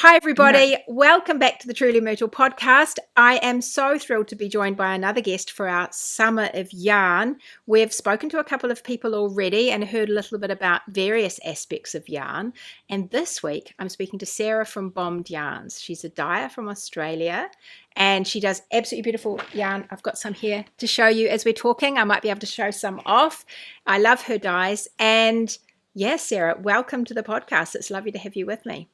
Hi, No. everybody. Welcome back to the Truly Myrtle podcast. I am so thrilled to be joined by another guest for our Summer of Yarn. We've spoken to a couple of people already and heard a little bit about various aspects of yarn. And this week, I'm speaking to Sarah from Bombed Yarns. She's a dyer from Australia and she does absolutely beautiful yarn. I've got some here to show you as we're talking. I might be able to show some off. I love her dyes. And yes, Sarah, welcome to the podcast. It's lovely to have you with me.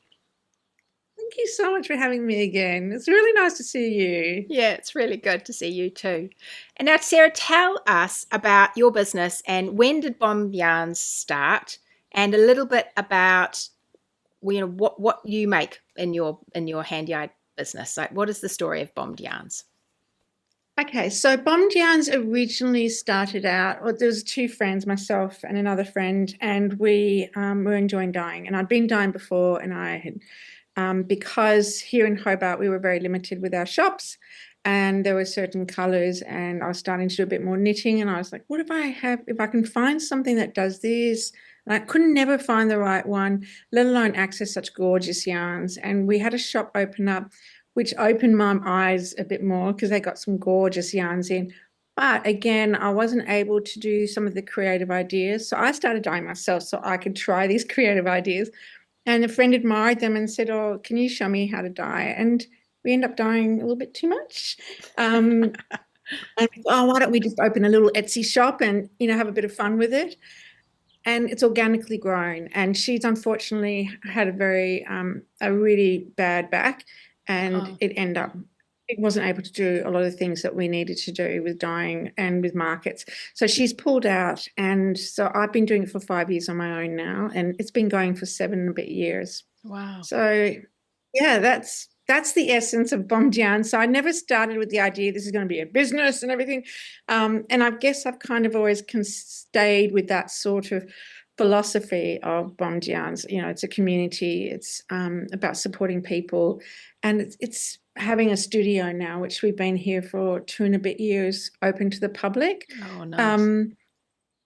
Thank you so much for having me again. It's really nice to see you. Yeah, it's really good to see you too. And now, Sarah, tell us about your business and when did Bomb Yarns start, and a little bit about what you make in your hand yarn business. Like, what is the story of Bombed Yarns? Okay, so Bombed Yarns originally started out, well, there was two friends, myself and another friend, and we were enjoying dyeing. And I'd been dyeing before, and I had, because here in Hobart we were very limited with our shops, and there were certain colours, and I was starting to do a bit more knitting, and I was like, what if I can find something that does this? And I could never find the right one, let alone access such gorgeous yarns. And we had a shop open up, which opened my eyes a bit more because they got some gorgeous yarns in. But again, I wasn't able to do some of the creative ideas. So I started dyeing myself so I could try these creative ideas. And a friend admired them and said, oh, can you show me how to dye? And we end up dyeing a little bit too much. And why don't we just open a little Etsy shop and, have a bit of fun with it? And it's organically grown. And she's unfortunately had a really bad back, and it wasn't able to do a lot of things that we needed to do with dyeing and with markets. So she's pulled out. And so I've been doing it for 5 years on my own now, and it's been going for 7 and a bit years. Wow. So yeah, that's the essence of Bombed Yarn. So I never started with the idea this is going to be a business and everything. And I guess I've kind of always stayed with that sort of philosophy of Bombed Yarns. It's a community. It's about supporting people. And it's having a studio now, which we've been here for 2 and a bit years, open to the public. Oh, nice.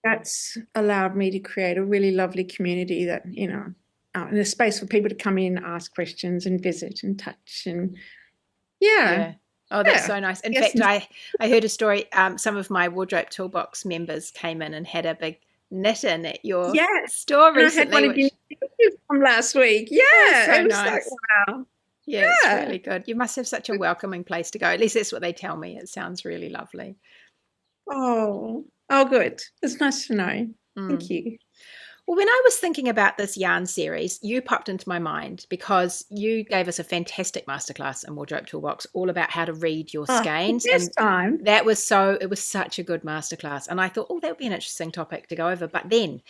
That's allowed me to create a really lovely community that, and a space for people to come in, ask questions and visit and touch. And Yeah. Oh, that's so nice. In Yes. fact, I heard a story. Some of my wardrobe toolbox members came in and had a big knit in at your store And I had one recently, of you which from last week. oh, so It was like, nice. wow. Yeah, it's really good. You must have such a welcoming place to go. At least that's what they tell me. It sounds really lovely. Oh, good. It's nice to know. Thank you. Well, when I was thinking about this yarn series, you popped into my mind because you gave us a fantastic masterclass in Wardrobe Toolbox all about how to read your skeins. This And time. it was such a good masterclass. And I thought, oh, that would be an interesting topic to go over. But then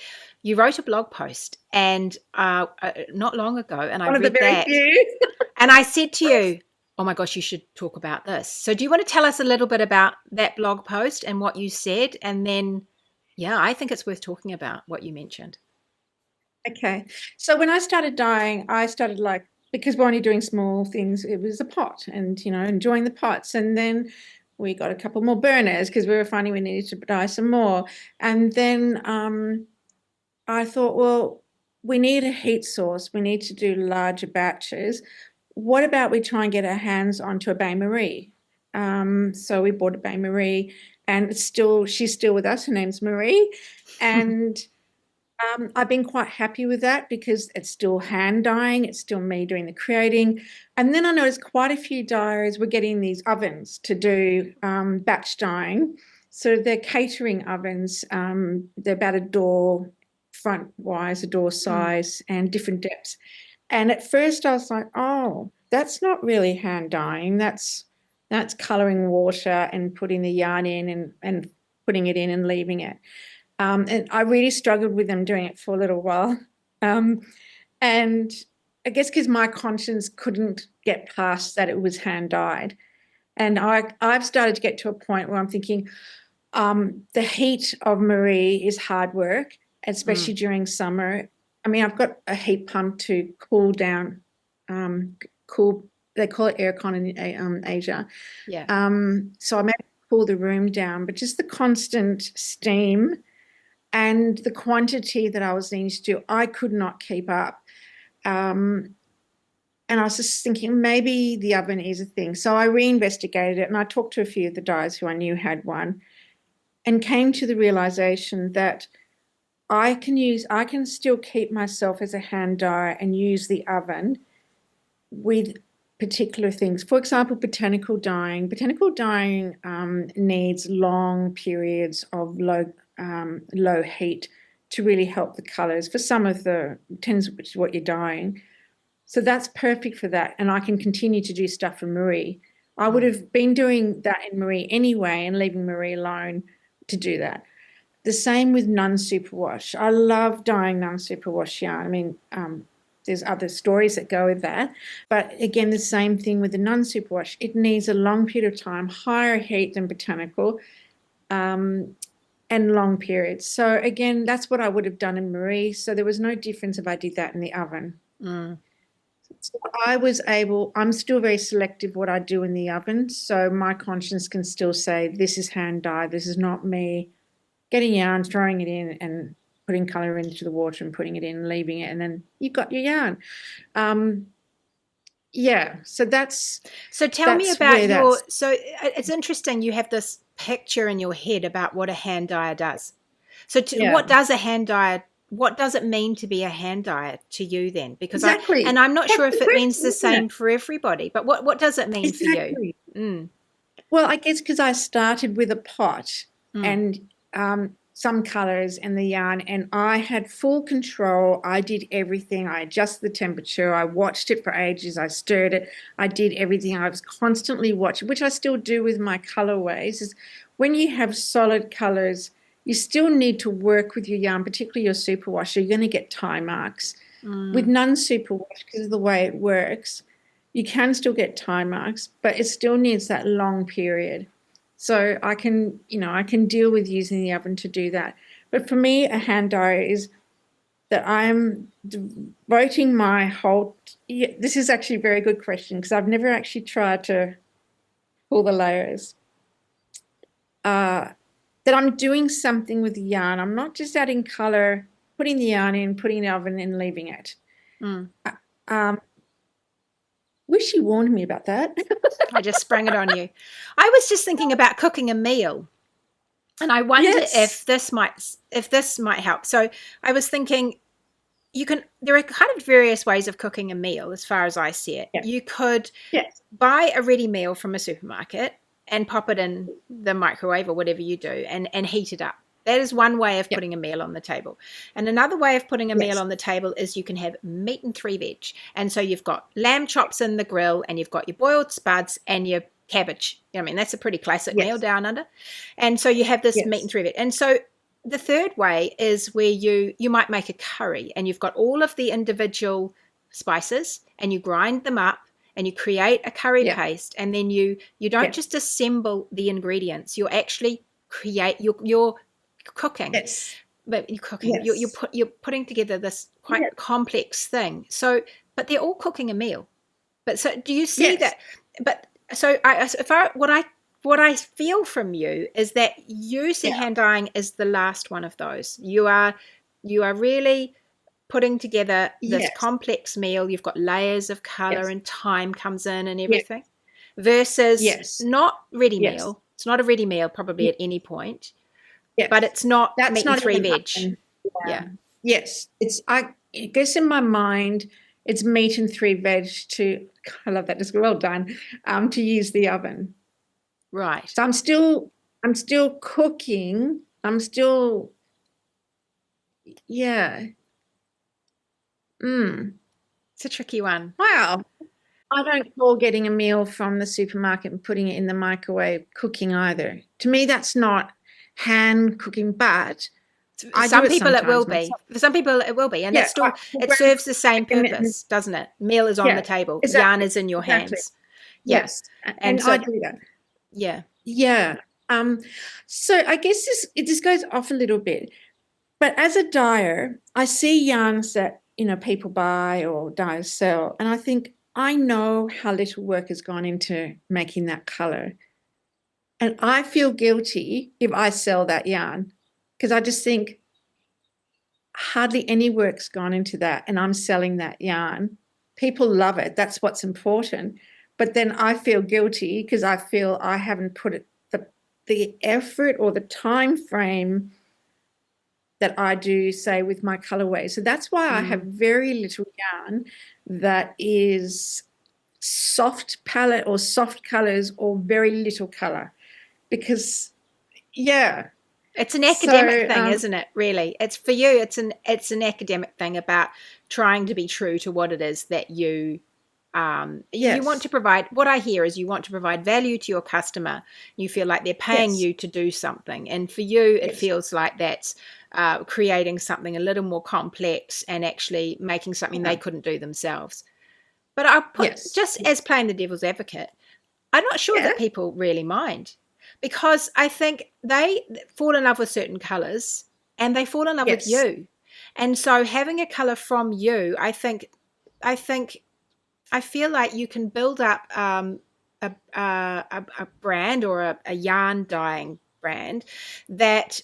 you wrote a blog post and not long ago, and I One of the read very that. few. And I said to you, oh my gosh, you should talk about this. So do you want to tell us a little bit about that blog post and what you said? And then, yeah, I think it's worth talking about what you mentioned. Okay. So when I started dyeing, I started because we're only doing small things, it was a pot and, enjoying the pots. And then we got a couple more burners because we were finding we needed to dye some more. And then I thought, well, we need a heat source. We need to do larger batches. What about we try and get our hands onto a bain-marie? So we bought a bain-marie, and she's still with us. Her name's Marie. And I've been quite happy with that because it's still hand dyeing. It's still me doing the creating. And then I noticed quite a few dyers were getting these ovens to do batch dyeing. So they're catering ovens. They're about a door front-wise, a door size, and different depths. And at first I was like, oh, that's not really hand dyeing. That's colouring water and putting the yarn in and putting it in and leaving it. And I really struggled with them doing it for a little while. And I guess because my conscience couldn't get past that it was hand dyed. And I've started to get to a point where I'm thinking the heat of Marie is hard work, especially during summer. I mean, I've got a heat pump to cool down, they call it aircon in Asia. Yeah. So I may cool the room down, but just the constant steam and the quantity that I was needing to do, I could not keep up. And and I was just thinking maybe the oven is a thing. So I reinvestigated it, and I talked to a few of the dyers who I knew had one, and came to the realization that I can still keep myself as a hand dyer and use the oven with particular things. For example, botanical dyeing. Botanical dyeing needs long periods of low heat to really help the colors for some of the tends which is what you're dyeing. So that's perfect for that, and I can continue to do stuff for Marie. I would have been doing that in Marie anyway and leaving Marie alone to do that. The same with non-superwash. I love dyeing non-superwash yarn. I mean, there's other stories that go with that. But again, the same thing with the non-superwash. It needs a long period of time, higher heat than botanical, and long periods. So again, that's what I would have done in Marie. So there was no difference if I did that in the oven. So I'm still very selective what I do in the oven. So my conscience can still say, this is hand dyed. This is not me getting yarn, throwing it in and putting colour into the water and putting it in and leaving it. And then you've got your yarn. So that's. So tell me about so it's interesting you have this picture in your head about what a hand dyer does. So what does it mean to be a hand dyer to you then? Because exactly. And I'm not sure if it means the same for everybody, but what does it mean for you? Well, I guess because I started with a pot and some colours and the yarn, and I had full control. I did everything. I adjusted the temperature. I watched it for ages. I stirred it. I did everything. I was constantly watching, which I still do with my colourways. Is when you have solid colours, you still need to work with your yarn, particularly your superwash. You're going to get tie marks. With non-superwash, because of the way it works, you can still get tie marks, but it still needs that long period. So I can deal with using the oven to do that. But for me, a hand dyer is that I'm devoting my whole. This is actually a very good question because I've never actually tried to pull the layers. That I'm doing something with the yarn. I'm not just adding color, putting the yarn in, putting it in the oven, and leaving it. Wish you warned me about that. I just sprang it on you. I was just thinking about cooking a meal, and I wonder if this might help. So I was thinking there are kind of various ways of cooking a meal as far as I see it. You could buy a ready meal from a supermarket and pop it in the microwave or whatever you do and heat it up. That is one way of putting a meal on the table. And another way of putting a meal on the table is you can have meat and 3 veg. And so you've got lamb chops in the grill and you've got your boiled spuds and your cabbage. I mean, that's a pretty classic meal down under. And so you have this meat and 3 veg. And so the third way is where you might make a curry and you've got all of the individual spices and you grind them up and you create a curry paste, and then you don't just assemble the ingredients. You actually create your cooking. But you're cooking. You're putting together this quite complex thing. So, but they're all cooking a meal. But so do you see that? But so what I feel from you is that you see hand dyeing as the last one of those. You are really putting together this complex meal. You've got layers of color and time comes in and everything versus not ready meal. It's not a ready meal probably at any point, but it's not meat and 3 veg. Yes. I guess in my mind, it's meat and 3 veg I love that. Just well done. To use the oven. Right. So I'm still cooking. I'm still, It's a tricky one. Wow. I don't call getting a meal from the supermarket and putting it in the microwave cooking either. To me, that's not hand cooking, but some people it will be. For some people it will be. And it serves the same purpose, doesn't it? Meal is on the table. Exactly. Yarn is in your hands. Yes. And so, I do that. Yeah. So I guess this goes off a little bit. But as a dyer, I see yarns that, people buy or dyers sell, and I think, I know how little work has gone into making that color. And I feel guilty if I sell that yarn because I just think hardly any work's gone into that and I'm selling that yarn people love it. That's what's important. But then I feel guilty because I feel I haven't put the effort or the time frame that I do, say, with my colorway. So that's why I have very little yarn that is soft palette or soft colors or very little color, because it's an academic thing, isn't it? Really, it's for you. It's an academic thing about trying to be true to what it is that you want to provide. What I hear is you want to provide value to your customer. You feel like they're paying you to do something, and for you, it feels like that's creating something a little more complex and actually making something they couldn't do themselves. But I'll put, just as playing the devil's advocate, I'm not sure that people really mind, because I think they fall in love with certain colors and they fall in love with you. And so having a color from you, I feel like you can build up a brand or a yarn dyeing brand that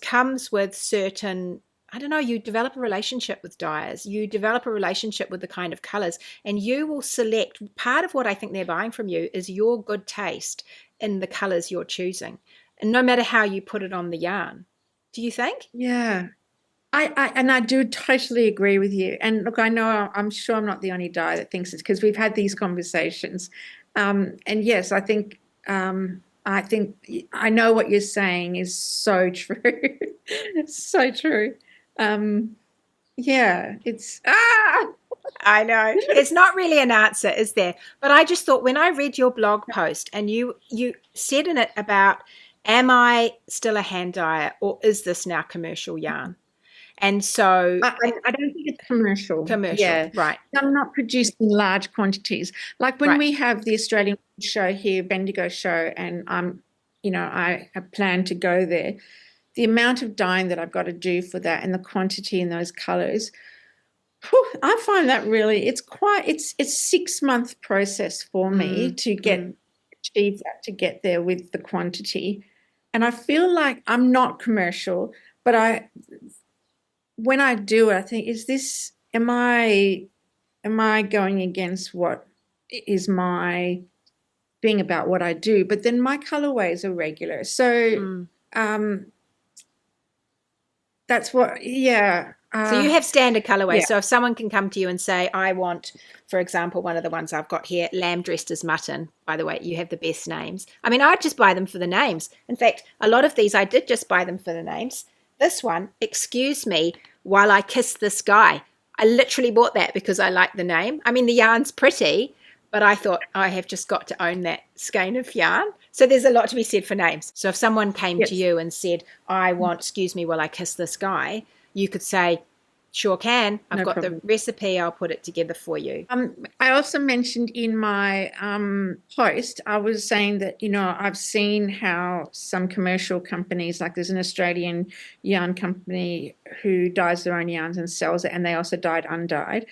comes with certain, I don't know, you develop a relationship with dyers, you develop a relationship with the kind of colors, and you will select. Part of what I think they're buying from you is your good taste in the colors you're choosing, and no matter how you put it on the yarn. Do you think? Yeah. I do totally agree with you. And look, I'm sure I'm not the only dyer that thinks it, because we've had these conversations. And yes, I think I know what you're saying is so true. So true. It's I know. It's not really an answer, is there? But I just thought, when I read your blog post and you said in it about, am I still a hand dyer, or is this now commercial yarn? And so I don't think it's commercial. Yeah, right. I'm not producing large quantities. Like when we have the Australian show here, Bendigo show, and I plan to go there. The amount of dyeing that I've got to do for that, and the quantity in those colors, I find that really, it's a 6-month process for me to achieve that, to get there with the quantity. And I feel like I'm not commercial, but when I do it, I think, am I going against what is my being about what I do? But then my colorways are regular. So that's what, so you have standard colorways. So if someone can come to you and say, I want, for example, one of the ones I've got here, lamb dressed as mutton. By the way, you have the best names. I mean, I'd just buy them for the names. In fact, a lot of these, I did just buy them for the names. This one, excuse me while I kiss this guy. I literally bought that because I like the name. I mean, the yarn's pretty, but I thought, I have just got to own that skein of yarn. So there's a lot to be said for names. So if someone came to you and said, I want, excuse me while I kiss this guy, you could say, sure can. I've got the recipe. I'll put it together for you. I also mentioned in my post, I was saying that, I've seen how some commercial companies, like there's an Australian yarn company who dyes their own yarns and sells it, and they also dyed undyed.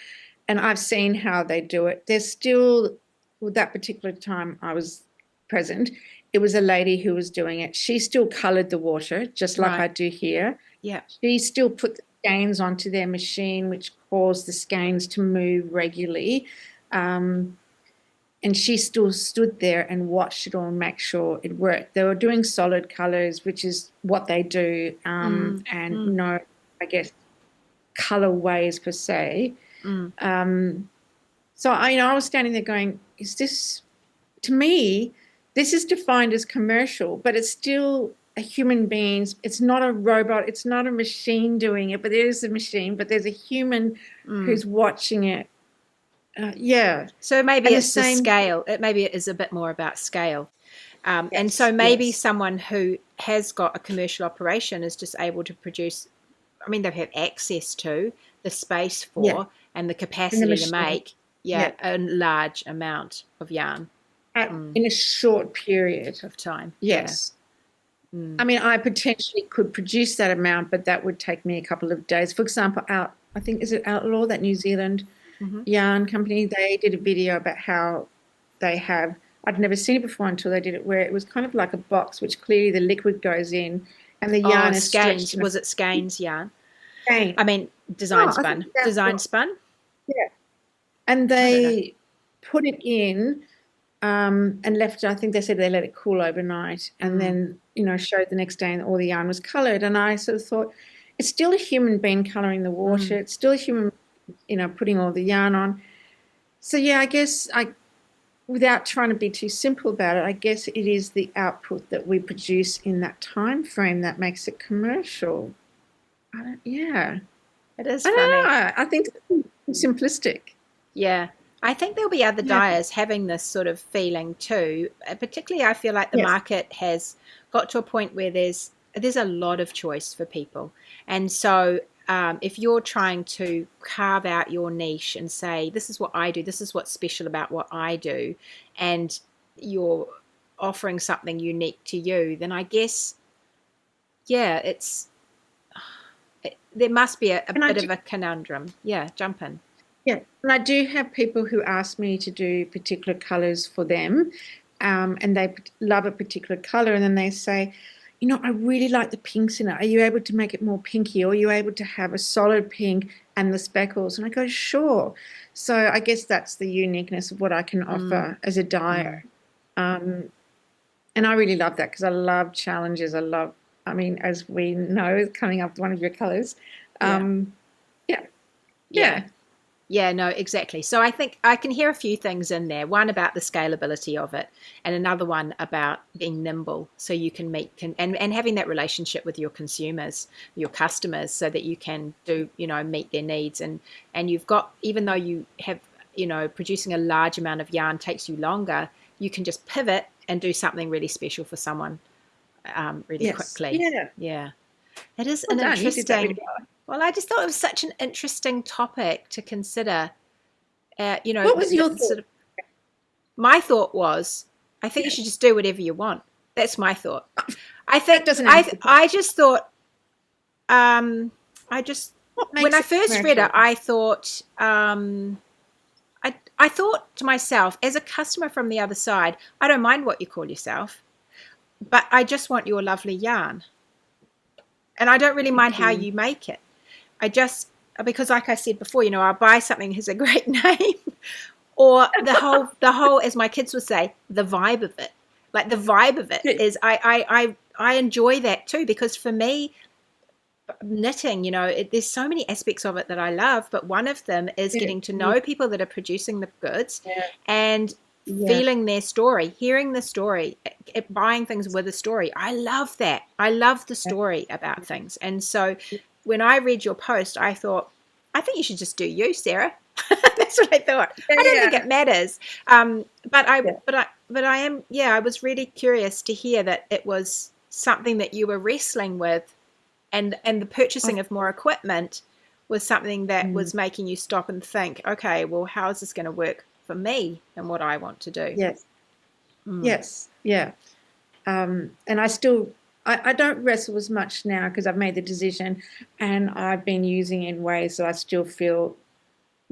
And I've seen how they do it. There's still, with that particular time I was present, it was a lady who was doing it. She still coloured the water, just like I do here. Yeah. She still put the skeins onto their machine, which caused the skeins to move regularly. And she still stood there and watched it all and make sure it worked. They were doing solid colours, which is what they do, and no, I guess, colourways per se. So I was standing there going, is this, to me, this is defined as commercial, but it's still a human being. It's not a robot. It's not a machine doing it, but there is a machine, but there's a human who's watching it. So maybe it's the scale. Maybe it is a bit more about scale. And so maybe someone who has got a commercial operation is just able to produce, I mean, they have access to the space for and the capacity to make a large amount of yarn. In a short period of time. Yes. I mean, I potentially could produce that amount, but that would take me a couple of days. For example, I think, is it Outlaw, that New Zealand yarn company? They did a video about how they have, I'd never seen it before until they did it, where it was kind of like a box, which clearly the liquid goes in and the yarn is skeins. Was it skeins yarn? Skein. I mean, design spun. Design spun? Yeah. and I don't know. they put it in and left it. I think they said they let it cool overnight, and Mm, then showed the next day, and all the yarn was coloured. And I sort of thought, it's still a human being colouring the water. mm. It's still a human, putting all the yarn on. So yeah, I guess without trying to be too simple about it, I guess it is the output that we produce in that time frame that makes it commercial. Yeah, It is I don't funny. know. I think it's simplistic. Yeah. I think there'll be other Yeah. dyers having this sort of feeling too. Particularly, I feel like the Yes. market has got to a point where there's a lot of choice for people, and so if you're trying to carve out your niche and say this is what I do, this is what's special about what I do, and you're offering something unique to you, then I guess yeah, there must be a And I bit do, of a conundrum. Yeah, jump in. yeah, and I do have people who ask me to do particular colors for them, and they love a particular color, and then they say, I really like the pinks in it. Are you able to make it more pinky, or are you able to have a solid pink and the speckles? And I go, sure. So I guess that's the uniqueness of what I can Mm, offer as a mm. dyer. Um, and I really love that because I love challenges. I mean, as we know, coming up with one of your colors. Yeah, Um, yeah, yeah. yeah, Yeah, no, exactly. So I think I can hear a few things in there. One about the scalability of it, and another one about being nimble so you can and having that relationship with your consumers, your customers, so that you can meet their needs. And you've got, even though you have, producing a large amount of yarn takes you longer, you can just pivot and do something really special for someone really yes, quickly. yeah. Yeah. It is Well an done. You did that really interesting, well. well, I just thought it was such an interesting topic to consider. What was your The thought? sort of my thought was, I think you Yeah, should just do whatever you want. That's my thought. I that think doesn't answer the question. I just thought um, I just What when makes I it first read it, commercial? I thought I thought to myself, as a customer from the other side, I don't mind what you call yourself, but I just want your lovely yarn, and I don't really mind Thank how you. you make it. I just because, like I said before, I'll buy something that has a great name, or the whole, as my kids would say, the vibe of it. Like the vibe of it Yeah, is, I enjoy that too, because for me, knitting, there's so many aspects of it that I love, but one of them is yeah, getting to yeah, know people that are producing the goods yeah, and yeah. feeling their story, hearing the story, buying things with a story. I love that. I love the story about things. And so when I read your post, I thought, I think you should just do you, Sarah. That's what I thought. I don't think Yeah, it matters. But I, yeah. but I am, yeah, I was really curious to hear that it was something that you were wrestling with, and the Oh, purchasing of more equipment was something that mm, was making you stop and think, okay, well, how is this going to work for me and what I want to do? yes, Mm, yes, yeah. And I don't wrestle as much now because I've made the decision, and I've been using it in ways that I still feel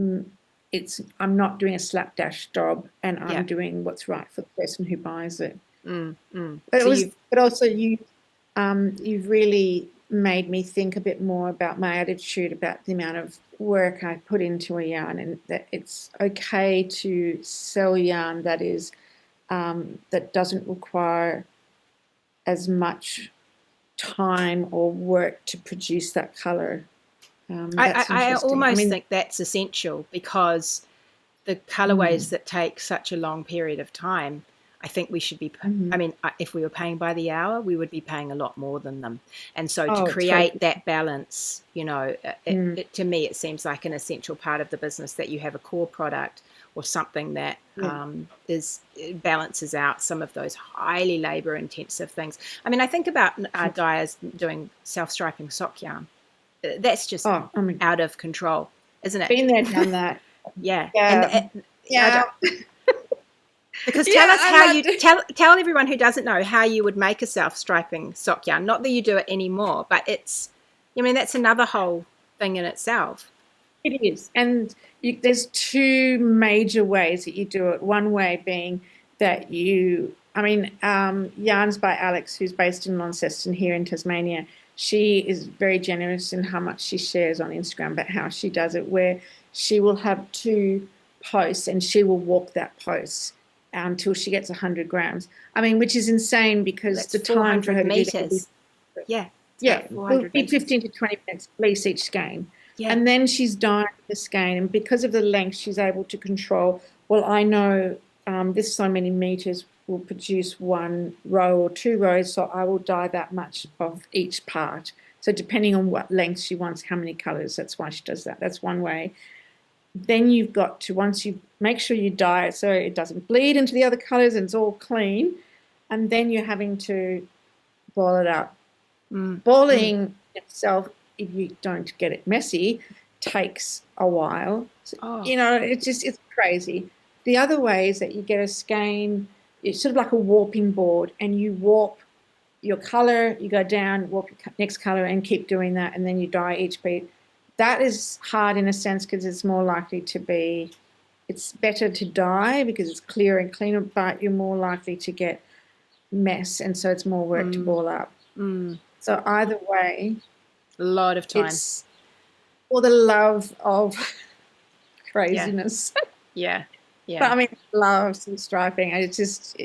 mm, I'm not doing a slapdash job, and yeah. I'm doing what's right for the person who buys it. So you've, But also you've really made me think a bit more about my attitude about the amount of work I put into a yarn, and that it's okay to sell yarn that doesn't require as much time or work to produce that color. That's I interesting. I almost mean, think that's essential, because the colorways mm, that take such a long period of time, I think we should be. I mhm. mean, if we were paying by the hour, we would be paying a lot more than them. And so, to Oh, create totally. that balance, Mm, to me, it seems like an essential part of the business, that you have a core product or something that yeah. balances out some of those highly labor intensive things. I mean, I think about dyers doing self striping sock yarn. That's just Oh, I mean, out of control, isn't it? been there, done that. Yeah, and Yeah, I yeah, don't, because tell yeah. us I how like. you tell everyone who doesn't know how you would make a self striping sock yarn. Not that you do it anymore, but I mean, that's another whole thing in itself. It is. And there's two major ways that you do it. One way being that Yarns by Alex, who's based in Launceston here in Tasmania, she is very generous in how much she shares on Instagram, but how she does it, where she will have two post, and she will walk that post until she gets 100 grams. I mean, which is insane because That's the time for her to do that would be, Yeah. it will be 15 to 20 minutes at least each skein. Yeah. And then she's dyeing the skein, and because of the length, she's able to control, well, I know this so many meters will produce 1 row or 2 rows, so I will dye that much of each part. So depending on what length she wants, how many colors, that's why she does that. That's one way. Then you've got to, once you make sure you dye it so it doesn't bleed into the other colors and it's all clean, and then you're having to boil it up. Boiling itself, if you don't get it messy, takes a while. So, you know, it's crazy. The other way is that you get a skein, it's sort of like a warping board, and you warp your color, you go down, warp your next color, and keep doing that, and then you dye each bead. That is hard in a sense because it's more likely to be, it's better to dye because it's clearer and cleaner, but you're more likely to get mess, and so it's more work to ball up. So either way, a lot of time. It's for the love of craziness. Yeah. But I mean, love some striping. It's just,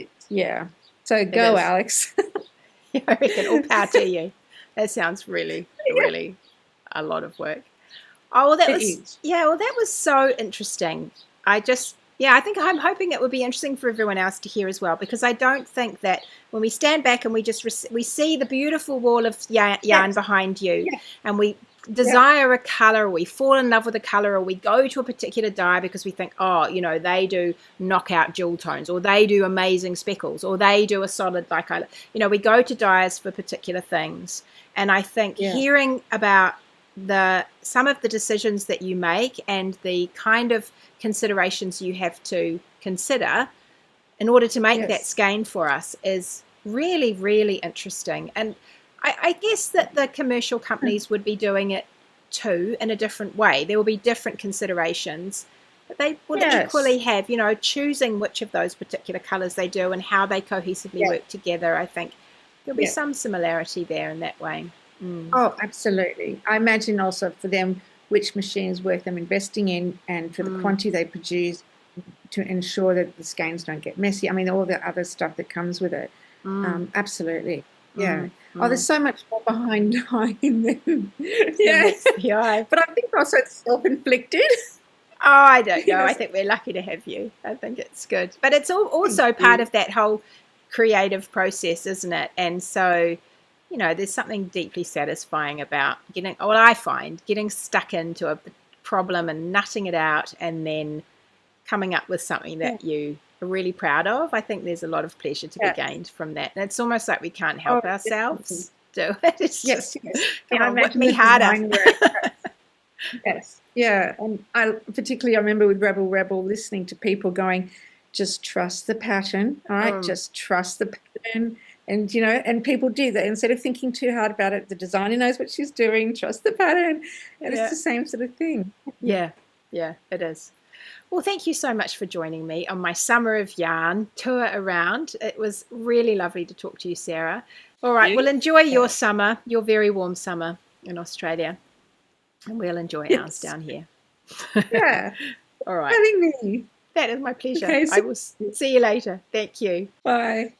So go, Alex. I reckon all power to you. That sounds really, really a lot of work. Oh, well, that was so interesting. I think I'm hoping it would be interesting for everyone else to hear as well, because I don't think that when we stand back and we see the beautiful wall of yarn behind you, and we desire a color, or we fall in love with a color, or we go to a particular dye because we think, oh, you know, they do knockout jewel tones, or they do amazing speckles, or they do a solid bicolor. You know, we go to dyes for particular things. And I think hearing about some of the decisions that you make and the kind of considerations you have to consider in order to make that skein for us is really, really interesting. And I guess that the commercial companies would be doing it too in a different way. There will be different considerations, but they would equally have, you know, choosing which of those particular colors they do and how they cohesively work together. I think there'll be some similarity there in that way. Oh, absolutely. I imagine also for them which machine is worth them investing in, and for the quantity they produce to ensure that the skeins don't get messy. I mean, all the other stuff that comes with it. Absolutely. Yeah. Oh, there's so much more behind dyeing than But I think also it's self-inflicted. Oh, I don't know. I think we're lucky to have you. I think it's good. But it's also part of that whole creative process, isn't it? And so, you know, there's something deeply satisfying about I find getting stuck into a problem and nutting it out and then coming up with something that you are really proud of. I think there's a lot of pleasure to be gained from that. And it's almost like we can't help ourselves do it. It's just, come on, whip me harder. Yeah. And I remember with Rebel listening to people going, just trust the pattern, all right? Just trust the pattern. And, you know, and people do that. Instead of thinking too hard about it, the designer knows what she's doing, trust the pattern. And it's the same sort of thing. Yeah, it is. Well, thank you so much for joining me on my Summer of Yarn tour around. It was really lovely to talk to you, Sarah. All right, well, enjoy your summer, your very warm summer in Australia. And we'll enjoy ours down here. Yeah. All right. Having me. That is my pleasure. Okay, I will see you later. Thank you. Bye.